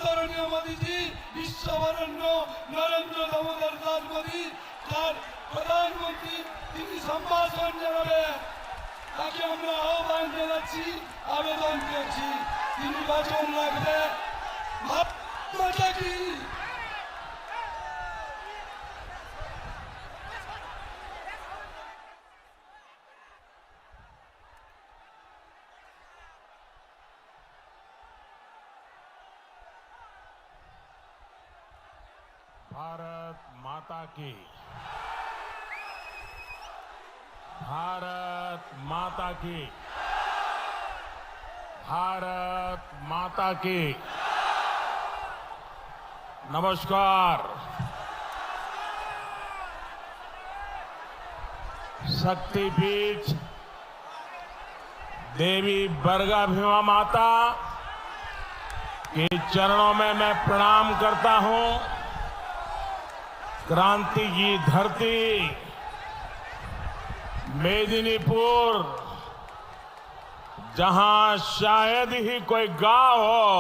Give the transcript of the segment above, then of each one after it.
आदरणीय मोदी जी विश्ववरण्य नरेंद्र दामोदर दास मोदी তার প্রধানমন্ত্রী তিনি সম্ভাষণ জানাবে তাকে আমরা আহ্বান জানাচ্ছি আবেদন করছি তিনি বচন রাখবে মাতা কি भारत माता की भारत माता की भारत माता की नमस्कार। शक्तिपीठ देवी बरगाभीमा माता के चरणों में मैं प्रणाम करता हूं। क्रांति की धरती मेदिनीपुर, जहां शायद ही कोई गांव हो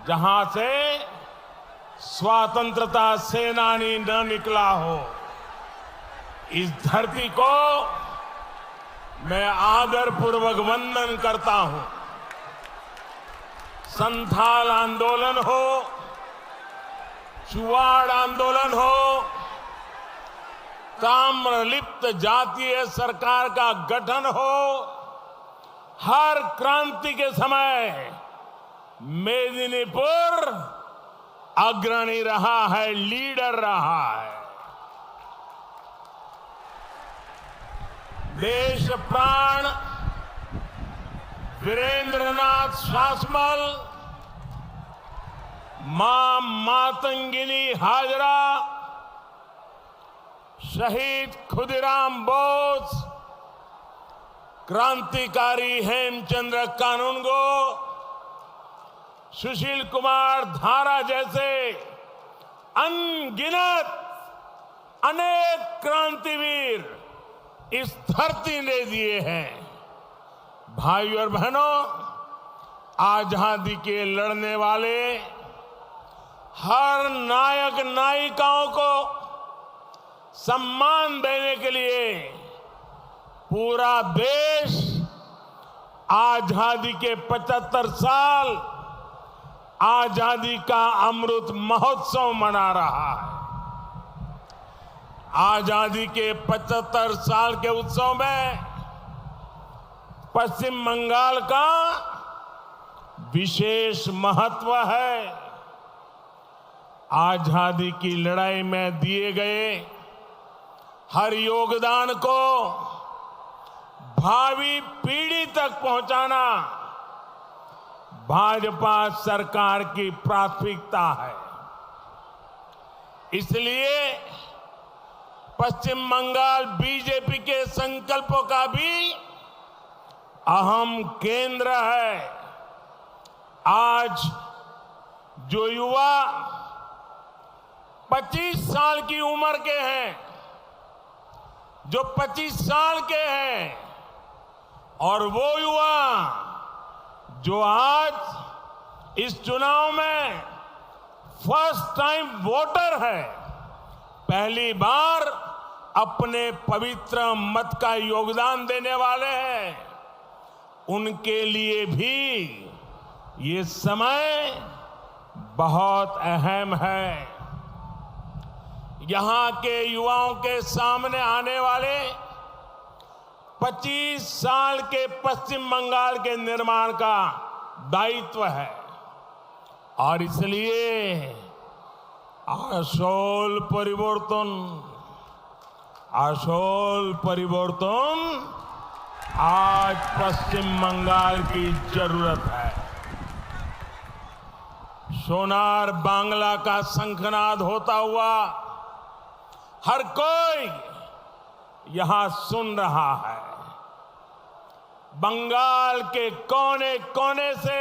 जहां से स्वतंत्रता सेनानी न निकला हो, इस धरती को मैं आदरपूर्वक वंदन करता हूं। संथाल आंदोलन हो, चुवाड़ आंदोलन हो, ताम्रलिप्त जातीय सरकार का गठन हो, हर क्रांति के समय मेदिनीपुर अग्रणी रहा है, लीडर रहा है। देश प्राण वीरेंद्रनाथ शासमल, मां मातंगिनी हाजरा, शहीद खुदीराम बोस, क्रांतिकारी हेमचंद्र कानूनगो, सुशील कुमार धारा जैसे अनगिनत अनेक क्रांतिवीर इस धरती ने दिए हैं। भाइयों और बहनों, आजादी के लड़ने वाले हर नायक नायिकाओं को सम्मान देने के लिए पूरा देश आजादी के 75 साल आजादी का अमृत महोत्सव मना रहा है। आजादी के 75 साल के उत्सव में पश्चिम बंगाल का विशेष महत्व है। आजादी की लड़ाई में दिए गए हर योगदान को भावी पीढ़ी तक पहुंचाना भाजपा सरकार की प्राथमिकता है। इसलिए पश्चिम बंगाल बीजेपी के संकल्पों का भी अहम केंद्र है। आज जो युवा 25 साल की उम्र के हैं, जो 25 साल के हैं, और वो युवा जो आज इस चुनाव में फर्स्ट टाइम वोटर है, पहली बार अपने पवित्र मत का योगदान देने वाले हैं, उनके लिए भी ये समय बहुत अहम है। यहां के युवाओं के सामने आने वाले 25 साल के पश्चिम बंगाल के निर्माण का दायित्व है, और इसलिए আসল परिवर्तन आज पश्चिम बंगाल की जरूरत है। सोनार बांग्ला का शंखनाद होता हुआ हर कोई यहां सुन रहा है। बंगाल के कोने कोने से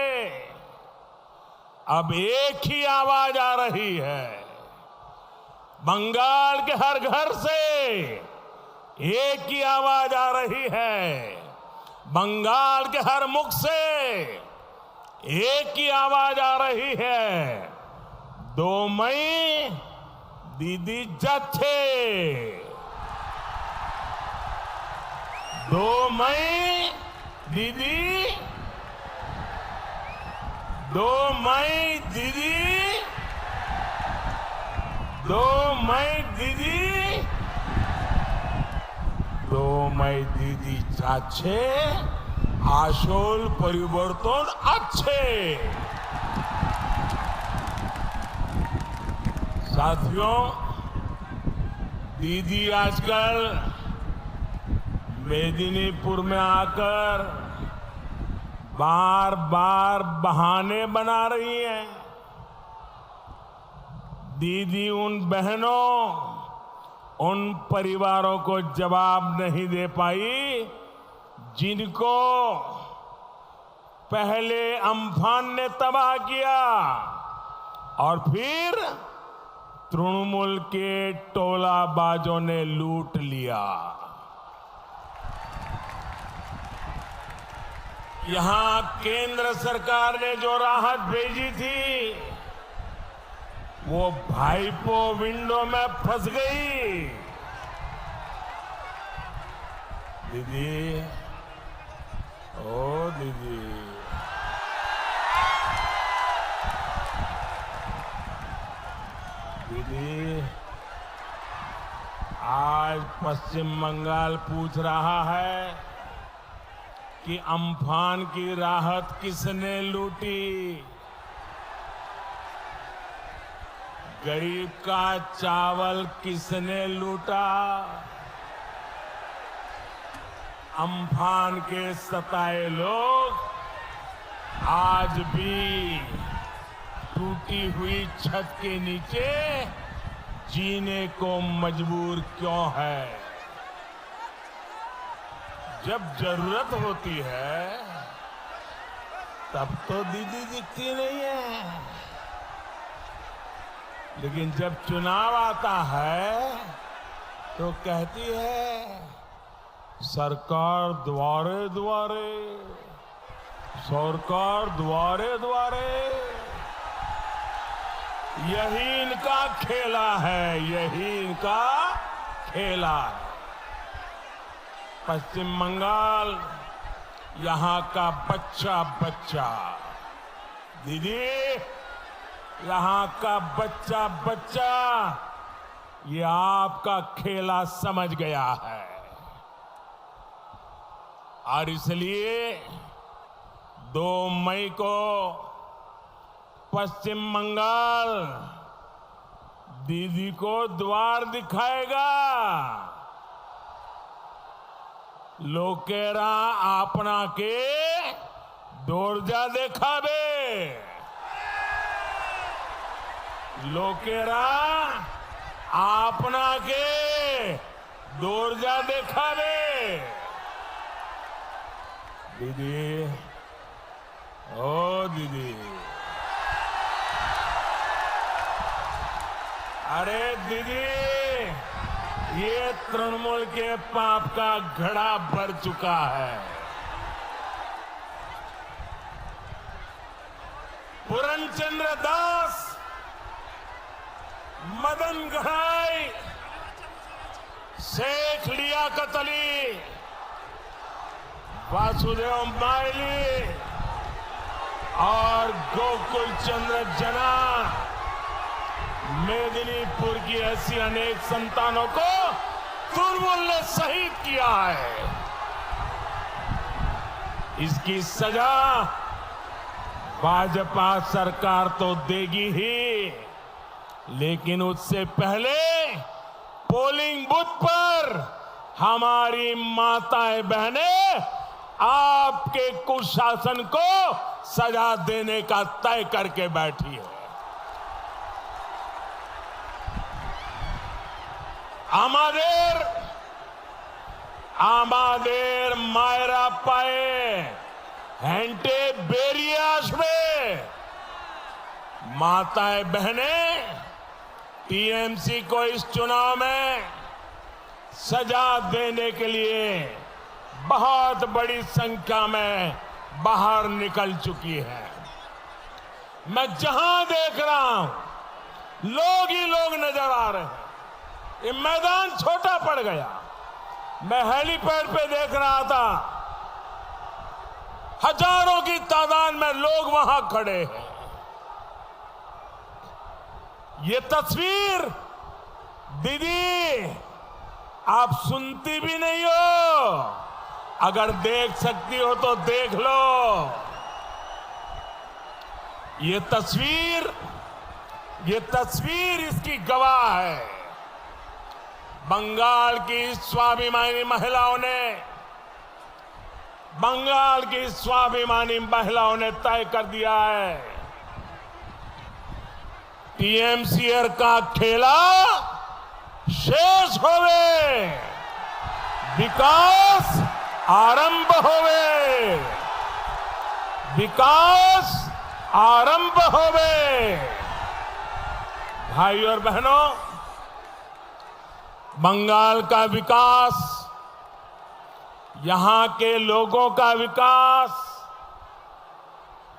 अब एक ही आवाज आ रही है। बंगाल के हर घर से एक ही आवाज आ रही है। बंगाल के हर मुख से एक ही आवाज आ रही है, 2 मई दीदी जाच्छे। 2 मई दीदी, 2 मई दीदी, 2 मई दीदी, 2 मई दीदी जाच्छे, আসল পরিবর্তন আছে। साथियों, दीदी आजकल मेदिनीपुर में आकर बार बार बहाने बना रही हैं। दीदी उन बहनों, उन परिवारों को जवाब नहीं दे पाई जिनको पहले अम्फान ने तबाह किया और फिर तृणमूल के टोलाबाजों ने लूट लिया। यहां केंद्र सरकार ने जो राहत भेजी थी वो भाईपो विंडो में फंस गई। दीदी, ओ दीदी, दीदी, आज पश्चिम बंगाल पूछ रहा है कि अम्फान की राहत किसने लूटी। गरीब का चावल किसने लूटा। अम्फान के सताए लोग आज भी टूटी हुई छत के नीचे जीने को मजबूर क्यों है। जब जरूरत होती है तब तो दीदी दिखती नहीं है, लेकिन जब चुनाव आता है तो कहती है सरकार द्वारे द्वारे, सरकार द्वारे द्वारे। यही इनका खेला है, यही इनका खेला है। पश्चिम बंगाल, यहां का बच्चा बच्चा, दीदी, यहां का बच्चा बच्चा ये आपका खेला समझ गया है। और इसलिए 2 मई को पश्चिम बंगाल दीदी को द्वार दिखाएगा। लोकेरा आपना के दौरजा देखाबे। लोकेरा आपना के दौरजा देखाबे। दीदी, ओ दीदी, अरे दीदी, ये तृणमूल के पाप का घड़ा भर चुका है। पूरनचंद्र दास, मदन घड़ाई, शेख लियाकत अली, वासुदेव माइली और गोकुल चंद्र जना, मेदिनीपुर की ऐसी अनेक संतानों को तृणमूल ने शहीद किया है। इसकी सजा भाजपा सरकार तो देगी ही, लेकिन उससे पहले पोलिंग बूथ पर हमारी माताएं बहनें आपके कुशासन को सजा देने का तय करके बैठी है। আমাদের मायरा पाए हेंटे बेरिया में माताएं बहनें टीएमसी को इस चुनाव में सजा देने के लिए बहुत बड़ी संख्या में बाहर निकल चुकी है। मैं जहां देख रहा हूं लोग ही लोग नजर आ रहे हैं। ये मैदान छोटा पड़ गया। मैं हेलीपैड पे देख रहा था, हजारों की तादाद में लोग वहां खड़े हैं। ये तस्वीर दीदी आप सुनती भी नहीं हो, अगर देख सकती हो तो देख लो। ये तस्वीर इसकी गवाह है। बंगाल की स्वाभिमानी महिलाओं ने तय कर दिया है, टीएमसीआर का खेला शेष होवे, विकास आरंभ होवे, विकास आरंभ होवे। भाइयों और बहनों, बंगाल का विकास, यहां के लोगों का विकास,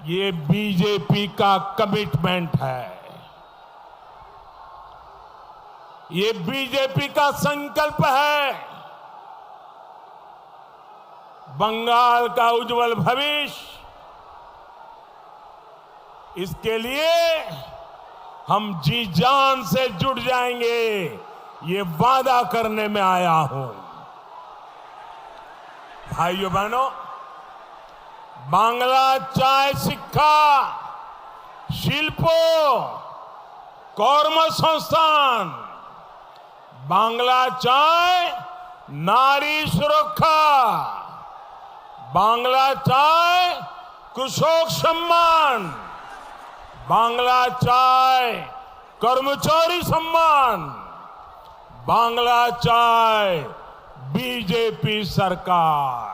ये बीजेपी का कमिटमेंट है, ये बीजेपी का संकल्प है। बंगाल का उज्जवल भविष्य, इसके लिए हम जी जान से जुट जाएंगे, ये वादा करने में आया हूं। भाइयों बहनों, बांग्ला चाय शिक्षा शिल्पो কর্মসংস্থান, বাংলা চায় নারী সুরক্ষা, বাংলা চায় কৃষক সম্মান, বাংলা চায় কর্মচারী সম্মান, বাংলা চায় बीजेपी सरकार,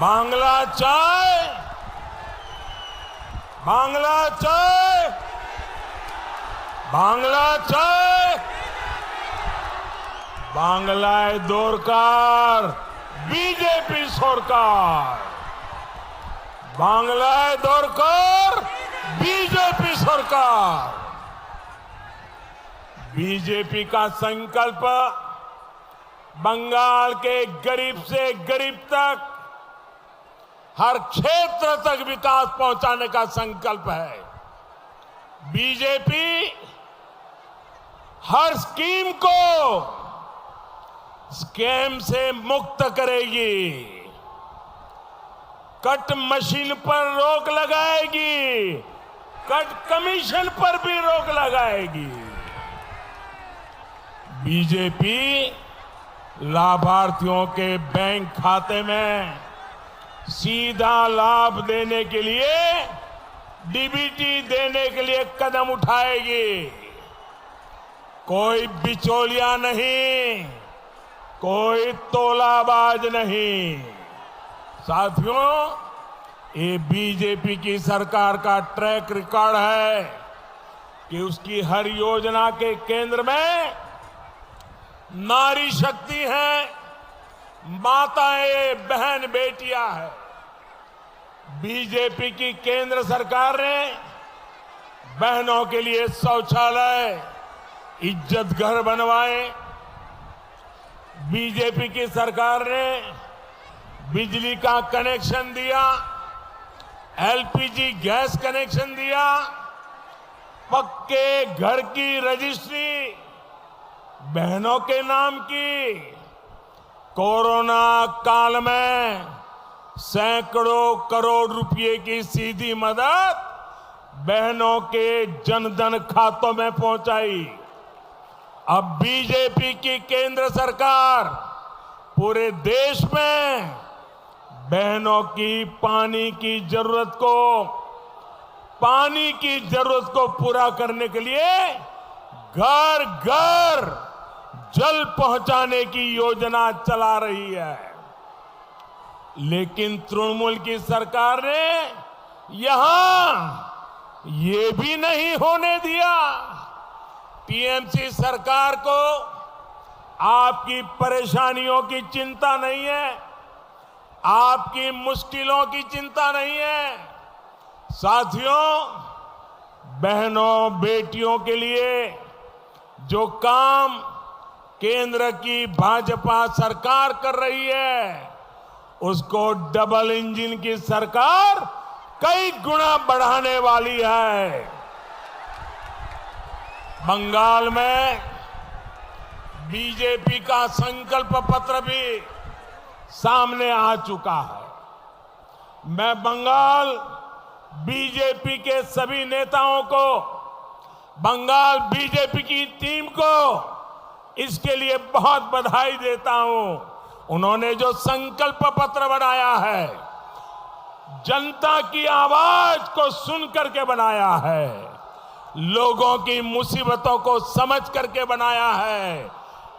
बांग्ला चाय, बांग्ला चाय, बांग्ला चाय, बांग्लाय दरकार बीजेपी सरकार, बांग्लाय दरकार बीजेपी सरकार। बीजेपी का संकल्प बंगाल के गरीब से गरीब तक, हर क्षेत्र तक विकास पहुंचाने का संकल्प है। बीजेपी हर स्कीम को स्कैम से मुक्त करेगी, कट मशीन पर रोक लगाएगी, कट कमीशन पर भी रोक लगाएगी। बीजेपी लाभार्थियों के बैंक खाते में सीधा लाभ देने के लिए, डीबीटी देने के लिए कदम उठाएगी। कोई बिचौलिया नहीं, कोई तोलाबाज नहीं। साथियों, ये बीजेपी की सरकार का ट्रैक रिकॉर्ड है कि उसकी हर योजना के केंद्र में नारी शक्ति है, माताएं, बहन, बेटियां हैं। बीजेपी की केंद्र सरकार ने बहनों के लिए शौचालय, इज्जत घर बनवाए। बीजेपी की सरकार ने बिजली का कनेक्शन दिया, एलपीजी गैस कनेक्शन दिया, पक्के घर की रजिस्ट्री बहनों के नाम की। कोरोना काल में सैकड़ों करोड़ रुपए की सीधी मदद बहनों के जनधन खातों में पहुंचाई। अब बीजेपी की केंद्र सरकार पूरे देश में बहनों की पानी की जरूरत को पूरा करने के लिए घर घर जल पहुंचाने की योजना चला रही है। लेकिन तृणमूल की सरकार ने यहां ये भी नहीं होने दिया। टीएमसी सरकार को आपकी परेशानियों की चिंता नहीं है, आपकी मुश्किलों की चिंता नहीं है। साथियों, बहनों बेटियों के लिए जो काम केंद्र की भाजपा सरकार कर रही है, उसको डबल इंजन की सरकार कई गुना बढ़ाने वाली है। बंगाल में बीजेपी का संकल्प पत्र भी सामने आ चुका है। मैं बंगाल बीजेपी के सभी नेताओं को, बंगाल बीजेपी की टीम को इसके लिए बहुत बधाई देता हूं। उन्होंने जो संकल्प पत्र बनाया है, जनता की आवाज को सुन करके बनाया है, लोगों की मुसीबतों को समझ करके बनाया है,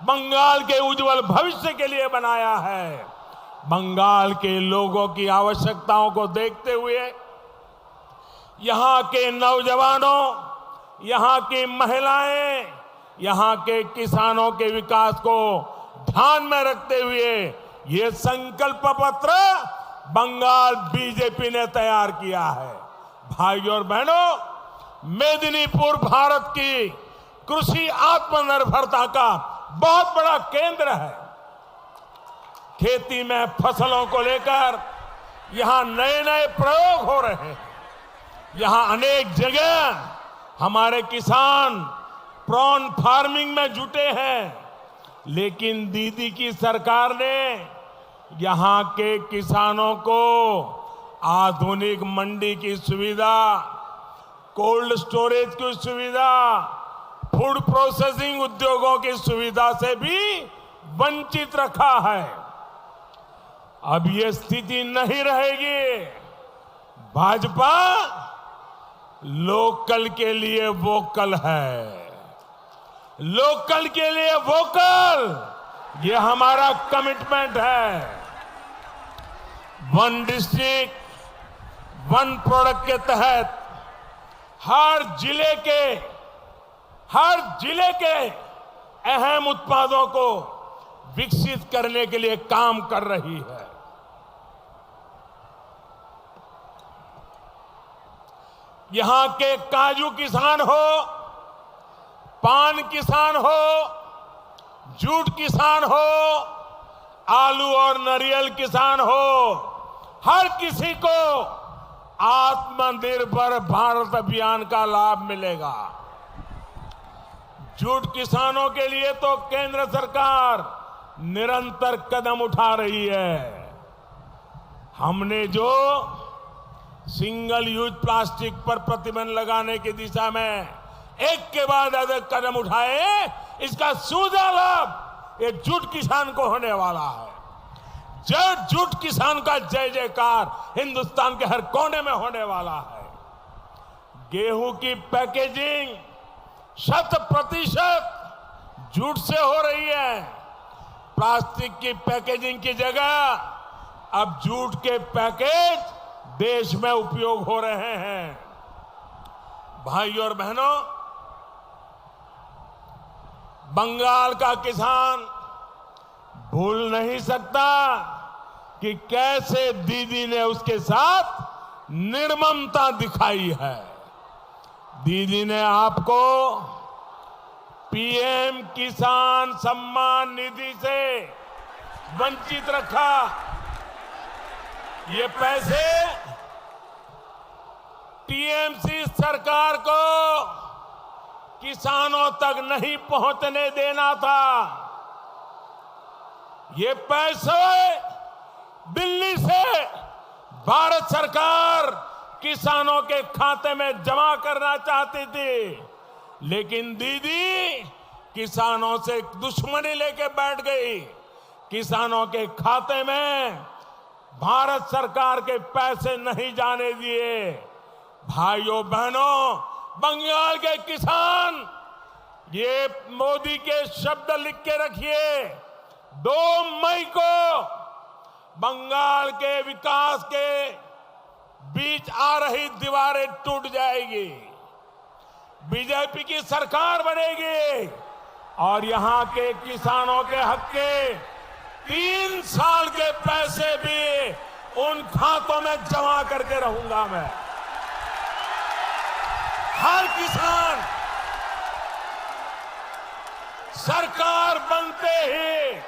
बंगाल के उज्जवल भविष्य के लिए बनाया है, बंगाल के लोगों की आवश्यकताओं को देखते हुए यहां के नौजवानों, यहां की महिलाएं, यहां के किसानों के विकास को ध्यान में रखते हुए ये संकल्प पत्र बंगाल बीजेपी ने तैयार किया है। भाइयों और बहनों, मेदिनीपुर भारत की कृषि आत्मनिर्भरता का बहुत बड़ा केंद्र है। खेती में फसलों को लेकर यहां नए नए प्रयोग हो रहे हैं। यहां अनेक जगह हमारे किसान प्रॉन फार्मिंग में जुटे हैं, लेकिन दीदी की सरकार ने यहां के किसानों को आधुनिक मंडी की सुविधा, कोल्ड स्टोरेज की सुविधा, फूड प्रोसेसिंग उद्योगों की सुविधा से भी वंचित रखा है। अब ये स्थिति नहीं रहेगी। भाजपा लोकल के लिए वोकल है, लोकल के लिए वोकल, ये हमारा कमिटमेंट है। वन डिस्ट्रिक्ट वन प्रोडक्ट के तहत हर जिले के अहम उत्पादों को विकसित करने के लिए काम कर रही है। यहां के काजू किसान हो, पान किसान हो, जूट किसान हो, आलू और नारियल किसान हो, हर किसी को आत्मनिर्भर भारत अभियान का लाभ मिलेगा। जूट किसानों के लिए तो केंद्र सरकार निरंतर कदम उठा रही है। हमने जो सिंगल यूज प्लास्टिक पर प्रतिबंध लगाने की दिशा में एक के बाद अधिक कदम उठाए, इसका सीधा लाभ ये जूट किसान को होने वाला है। जूट किसान का जय जयकार हिंदुस्तान के हर कोने में होने वाला है। गेहूं की पैकेजिंग 100% जूट से हो रही है। प्लास्टिक की पैकेजिंग की जगह अब जूट के पैकेज देश में उपयोग हो रहे हैं। भाइयों और बहनों, बंगाल का किसान भूल नहीं सकता कि कैसे दीदी ने उसके साथ निर्ममता दिखाई है। दीदी ने आपको पीएम किसान सम्मान निधि से वंचित रखा। ये पैसे टीएमसी सरकार को किसानों तक नहीं पहुंचने देना था। ये पैसे दिल्ली से भारत सरकार किसानों के खाते में जमा करना चाहती थी, लेकिन दीदी किसानों से दुश्मनी लेके बैठ गई। किसानों के खाते में भारत सरकार के पैसे नहीं जाने दिए। भाइयों बहनों, बंगाल के किसान, ये मोदी के शब्द लिख के रखिए, 2 मई को बंगाल के विकास के बीच आ रही दीवारें टूट जाएगी, बीजेपी की सरकार बनेगी और यहां के किसानों के हक के 3 साल के पैसे भी उन खातों में जमा करके रहूंगा मैं। हर किसान सरकार बनते ही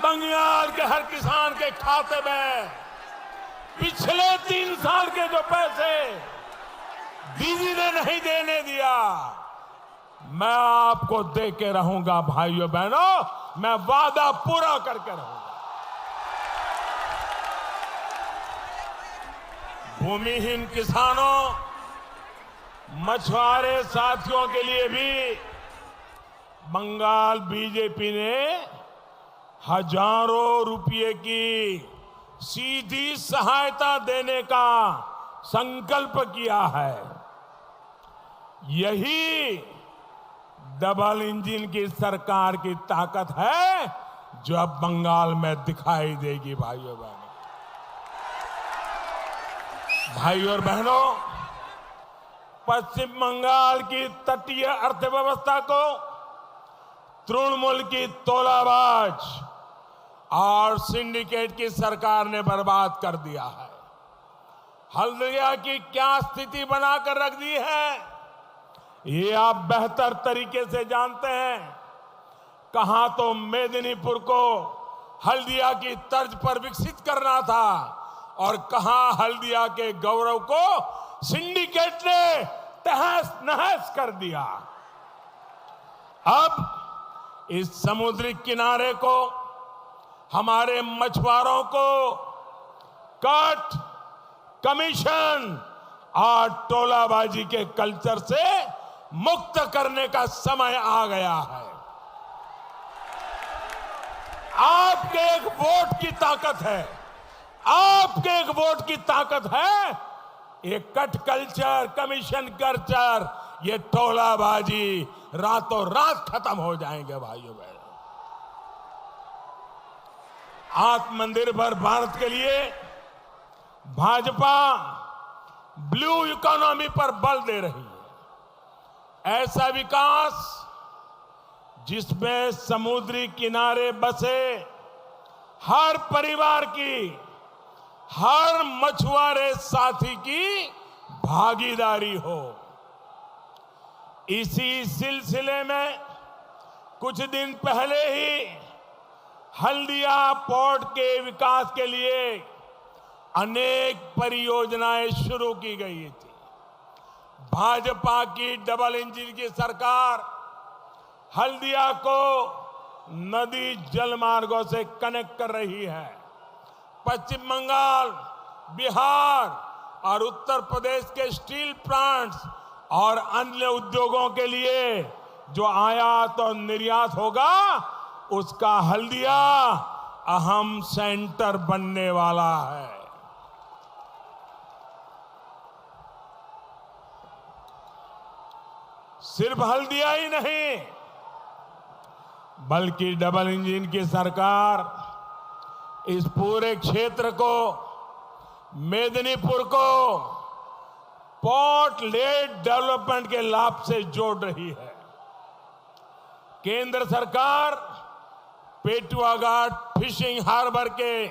बंगाल के हर किसान के खाते में पिछले 3 साल के जो पैसे दीदी ने नहीं देने दिया, मैं आपको दे के रहूंगा भाइयों बहनों, मैं वादा पूरा करके रहूंगा। भूमिहीन किसानों, मछुआरे साथियों के लिए भी बंगाल बीजेपी ने हजारों रुपए की सीधी सहायता देने का संकल्प किया है। यही डबल इंजन की सरकार की ताकत है जो अब बंगाल में दिखाई देगी भाइयों बहनों। भाइयों और बहनों, पश्चिम बंगाल की तटीय अर्थव्यवस्था को तृणमूल की तोलाबाज और सिंडिकेट की सरकार ने बर्बाद कर दिया है। हल्दिया की क्या स्थिति बनाकर रख दी है, ये आप बेहतर तरीके से जानते हैं। कहां तो मेदिनीपुर को हल्दिया की तर्ज पर विकसित करना था और कहां हल्दिया के गौरव को सिंडिकेट ने तहस नहस कर दिया। अब इस समुद्री किनारे को, हमारे मछुआरों को कट, कमीशन और टोलाबाजी के कल्चर से मुक्त करने का समय आ गया है। आपके एक वोट की ताकत है, आपके एक वोट की ताकत है। ये कट कल्चर, कमीशन कल्चर, ये टोलाबाजी रातों रात खत्म हो जाएंगे भाइयों बहनों। आत्मनिर्भर भारत के लिए भाजपा ब्लू इकोनॉमी पर बल दे रही है। ऐसा विकास जिसमें समुद्री किनारे बसे हर परिवार की, हर मछुआरे साथी की भागीदारी हो। इसी सिलसिले में कुछ दिन पहले ही हल्दिया पोर्ट के विकास के लिए अनेक परियोजनाएं शुरू की गई थी। भाजपा की डबल इंजन की सरकार हल्दिया को नदी जल मार्गों से कनेक्ट कर रही है। पश्चिम बंगाल, बिहार और उत्तर प्रदेश के स्टील प्लांट्स और अन्य उद्योगों के लिए जो आयात और निर्यात होगा, उसका हल्दिया अहम सेंटर बनने वाला है। सिर्फ हल्दिया ही नहीं, बल्कि डबल इंजन की सरकार इस पूरे क्षेत्र को, मेदिनीपुर को पोर्ट लेड डेवलपमेंट के लाभ से जोड़ रही है। केंद्र सरकार पेटुआ घाट फिशिंग हार्बर के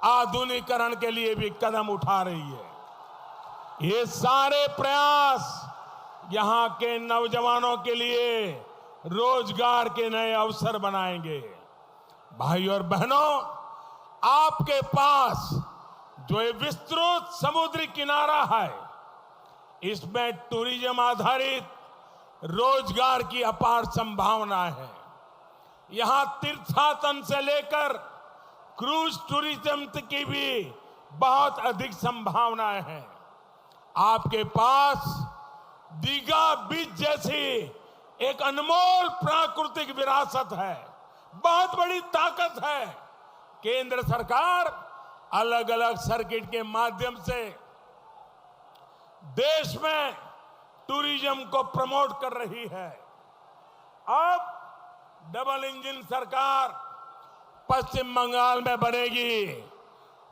आधुनिकीकरण के लिए भी कदम उठा रही है। ये सारे प्रयास यहां के नौजवानों के लिए रोजगार के नए अवसर बनाएंगे। भाइयों और बहनों, आपके पास जो ये विस्तृत समुद्री किनारा है, इसमें टूरिज्म आधारित रोजगार की अपार संभावना है। यहां तीर्थाटन से लेकर क्रूज टूरिज्म की भी बहुत अधिक संभावनाएं हैं। आपके पास दीघा बीच जैसी एक अनमोल प्राकृतिक विरासत है, बहुत बड़ी ताकत है। केंद्र सरकार अलग अलग सर्किट के माध्यम से देश में टूरिज्म को प्रमोट कर रही है। अब डबल इंजन सरकार पश्चिम बंगाल में बनेगी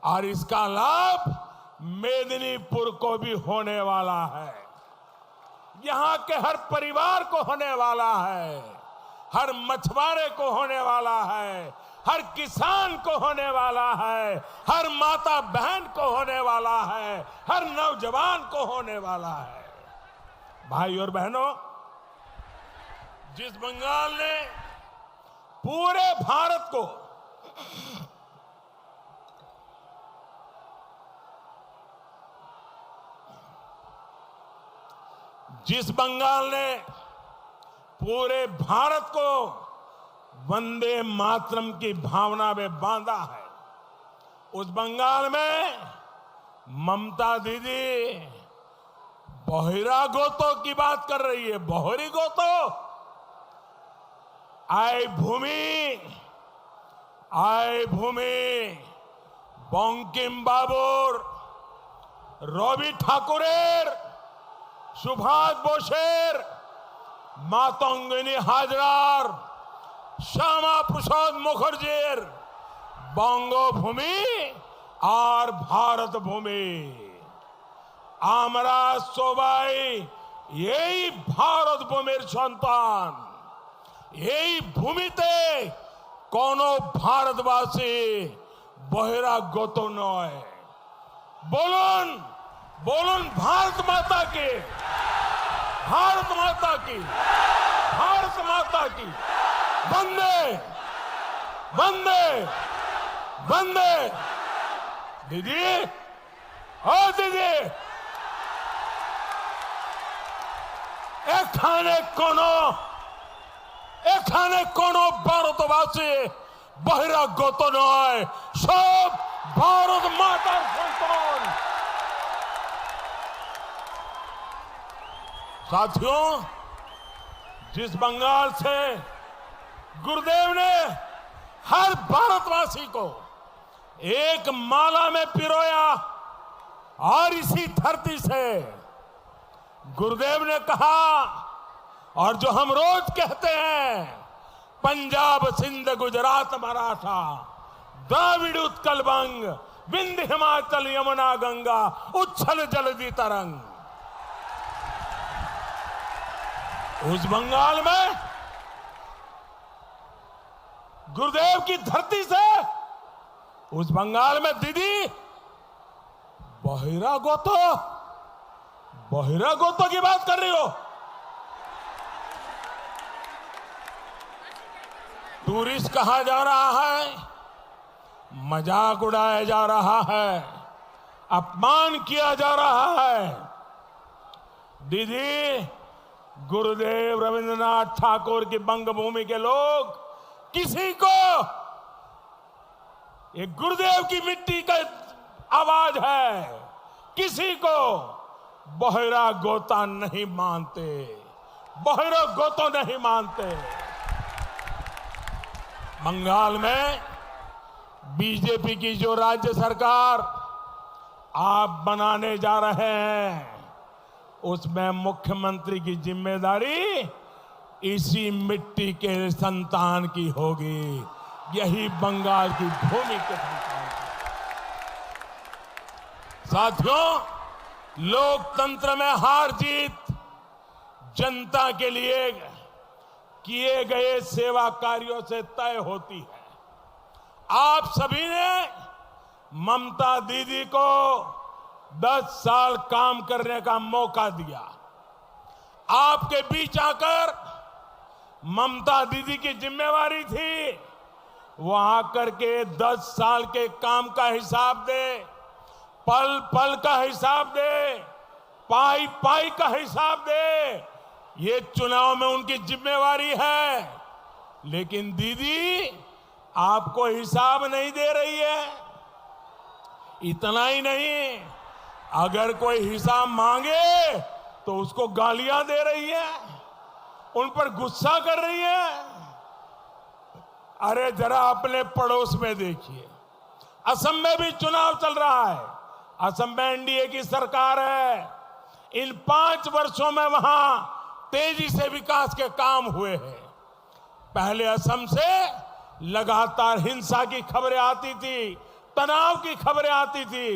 और इसका लाभ मेदिनीपुर को भी होने वाला है। यहां के हर परिवार को होने वाला है, हर मछुआरे को होने वाला है, हर किसान को होने वाला है, हर माता बहन को होने वाला है, हर नौजवान को होने वाला है। भाई और बहनों, जिस बंगाल ने पूरे भारत को पूरे भारत को वंदे मातरम की भावना में बांधा है, उस बंगाल में ममता दीदी बहिरा गोतो की बात कर रही है। बहरी गोतो आय भूमि बंकिम बाबुर रवि ठाकुरेर सुभाष बोसेर मातंगिनी हाजरार श्यामा प्रसाद मुखर्जीर बंगभूमि और भारत भूमि आमरा सबाई यही भारत भूमिर सन्तान। यही भूमिते कोनो भारतवासी बहिरागत नय। बोलुन बोलुन भारत माता की, भारत माता की, भारत माता की वंदे वंदे वंदे। दीदी ओ दीदी, এখানে কোনো ভারতবাসী বহিরাগত নয়, সব ভারত মাতার সন্তান। साथियों, जिस बंगाल से गुरुदेव ने हर भारतवासी को एक माला में पिरोया और इसी धरती से गुरुदेव ने कहा, और जो हम रोज कहते हैं, पंजाब सिंध गुजरात मराठा द्राविड़ उत्कल बंग विंध्य हिमाचल यमुना गंगा उच्छल जलधि तरंग। उस बंगाल में गुरुदेव की धरती से, उस बंगाल में दीदी बहिरागोतो की बात कर रही हो। टूरिस्ट कहा जा रहा है, मजाक उड़ाया जा रहा है, अपमान किया जा रहा है। दीदी, गुरुदेव रविंद्रनाथ ठाकुर की बंगभूमि के लोग किसी को, ये गुरुदेव की मिट्टी का आवाज है, किसी को बहिरागोता नहीं मानते, बहिरागोतो नहीं मानते। बंगाल में बीजेपी की जो राज्य सरकार आप बनाने जा रहे हैं, उसमें मुख्यमंत्री की जिम्मेदारी इसी मिट्टी के संतान की होगी, यही बंगाल की भूमि के संतान की। साथियों, लोकतंत्र में हार जीत जनता के लिए किए गए सेवा कार्यों से तय होती है। आप सभी ने ममता दीदी को 10 साल काम करने का मौका दिया। आपके बीच आकर ममता दीदी की जिम्मेवारी थी वो आकर के 10 साल के काम का हिसाब दे, पल पल का हिसाब दे, पाई पाई का हिसाब दे। ये चुनाव में उनकी जिम्मेवारी है, लेकिन दीदी आपको हिसाब नहीं दे रही है। इतना ही नहीं, अगर कोई हिसाब मांगे तो उसको गालियां दे रही है, उन पर गुस्सा कर रही है। अरे जरा अपने पड़ोस में देखिए, असम में भी चुनाव चल रहा है। असम में एनडीए की सरकार है। इन 5 वर्षों में वहां तेजी से विकास के काम हुए हैं। पहले असम से लगातार हिंसा की खबरें आती थी, तनाव की खबरें आती थी।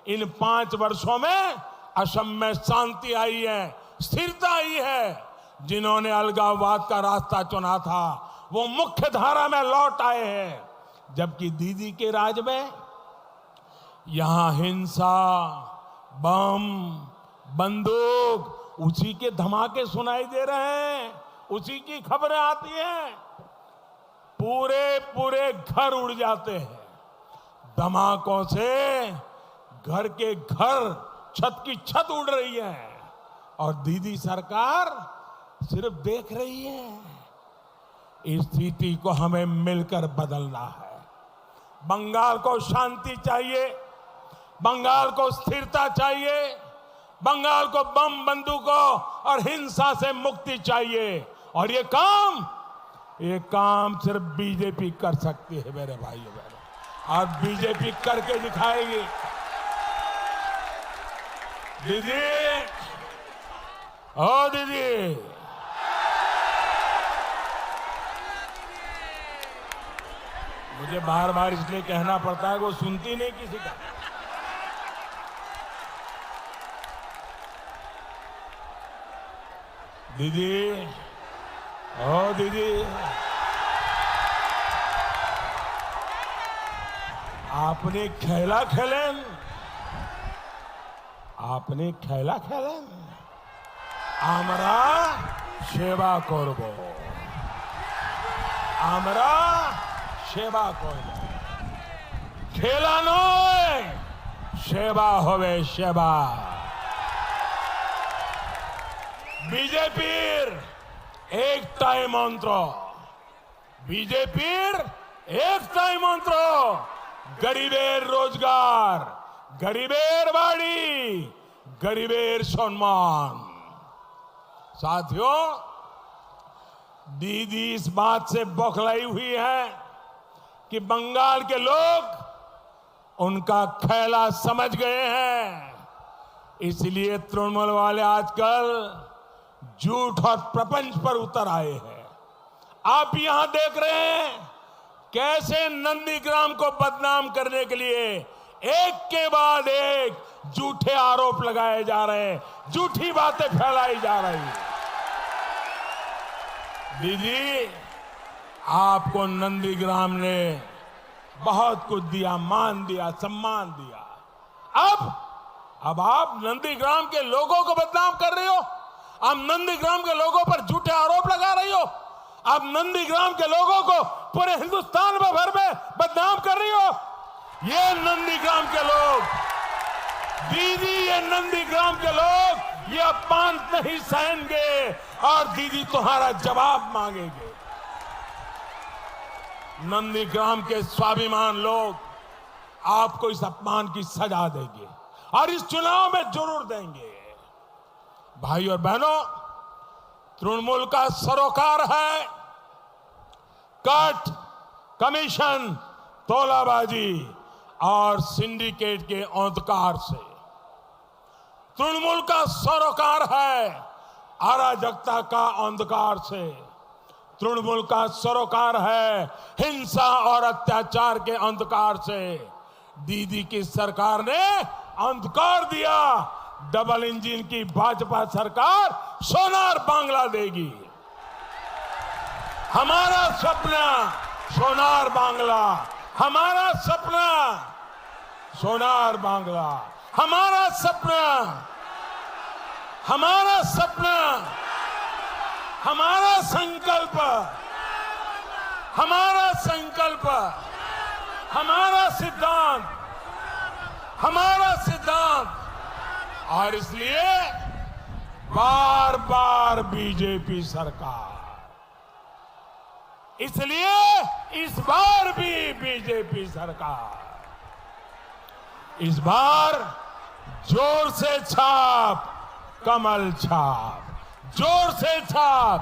इन 5 वर्षों में असम में शांति आई है, स्थिरता आई है। जिन्होंने अलगाववाद का रास्ता चुना था वो मुख्य धारा में लौट आए हैं, जबकि दीदी के राज में यहां हिंसा, बम, बंदूक उसी के धमाके सुनाई दे रहे हैं, उसी की खबरें आती हैं। पूरे पूरे घर उड़ जाते हैं धमाकों से। घर के घर, छत की छत उड़ रही है और दीदी सरकार सिर्फ देख रही है। इस स्थिति को हमें मिलकर बदलना है। बंगाल को शांति चाहिए, बंगाल को स्थिरता चाहिए, बंगाल को बम बंदूकों और हिंसा से मुक्ति चाहिए। और ये काम सिर्फ बीजेपी कर सकती है मेरे भाइयों बहनों, और बीजेपी करके दिखाएगी। दीदी, ओ दीदी, मुझे बार बार इसलिए कहना पड़ता है, वो सुनती नहीं किसी का। दीदी, ओ दीदी, आपने खेला खेलें, आपने खेला खेलें, আমরা সেবা করব, আমরা সেবা করব। খেলা নয়, সেবা হবে সেবা। বিজেপির একটাই মন্ত্র, বিজেপির একটাই মন্ত্র, গরিবের রোজগার, গরিবের বাড়ি, গরিবের সম্মান। साथियों, दीदी इस बात से बौखलाई हुई है कि बंगाल के लोग उनका खेला समझ गए हैं। इसलिए तृणमूल वाले आजकल झूठ और प्रपंच पर उतर आए हैं। आप यहां देख रहे हैं कैसे नंदीग्राम को बदनाम करने के लिए एक के बाद एक झूठे आरोप लगाए जा रहे हैं, झूठी बातें फैलाई जा रही हैं। दीदी, आपको नंदीग्राम ने बहुत कुछ दिया, मान दिया, सम्मान दिया। अब आप नंदीग्राम के लोगों को बदनाम कर रही हो, आप नंदीग्राम के लोगों पर झूठे आरोप लगा रही हो, आप नंदीग्राम के लोगों को पूरे हिंदुस्तान भर में बदनाम कर रही हो। ये नंदीग्राम के लोग, दीदी, ये नंदीग्राम के लोग ये अपमान नहीं सहेंगे और दीदी तुम्हारा जवाब मांगेंगे। नंदीग्राम के स्वाभिमान लोग आपको इस अपमान की सजा देंगे और इस चुनाव में जरूर देंगे। भाई और बहनों, तृणमूल का सरोकार है कट, कमीशन, तोलाबाजी और सिंडिकेट के अंधकार से। तृणमूल का सरोकार है अराजकता का अंधकार से। तृणमूल का सरोकार है हिंसा और अत्याचार के अंधकार से। दीदी की सरकार ने अंधकार दिया। डबल इंजन की भाजपा सरकार सोनार बांग्ला देगी। हमारा सपना सोनार बांग्ला, हमारा सपना सोनार बांग्ला, हमारा सपना, हमारा सपना, हमारा संकल्प, हमारा संकल्प, हमारा सिद्धांत, हमारा सिद्धांत। और इसलिए बार बार बीजेपी सरकार, इसलिए इस बार भी बीजेपी सरकार, इस बार जोर से छाप, कमल छाप, जोर से छाप,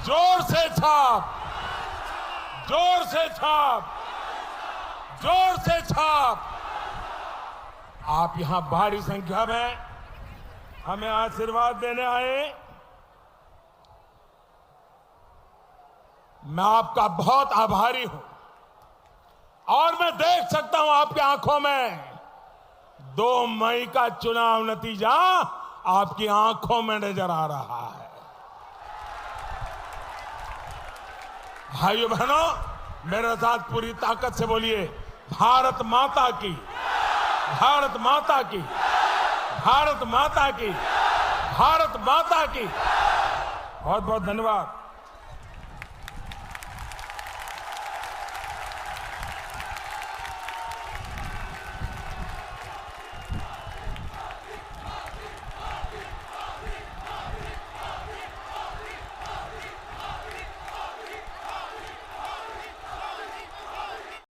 जोर से छाप, जोर से छाप, जोर से छाप। आप यहां भारी संख्या में हमें आशीर्वाद देने आए। मैं आपका बहुत आभारी हूं और मैं देख सकता हूं आपकी आंखों में 2 मई का चुनाव नतीजा आपकी आंखों में नजर आ रहा है। भाइयों बहनों, मेरे साथ पूरी ताकत से बोलिए, भारत माता की, भारत माता की, भारत माता की, भारत माता की बहुत बहुत धन्यवाद।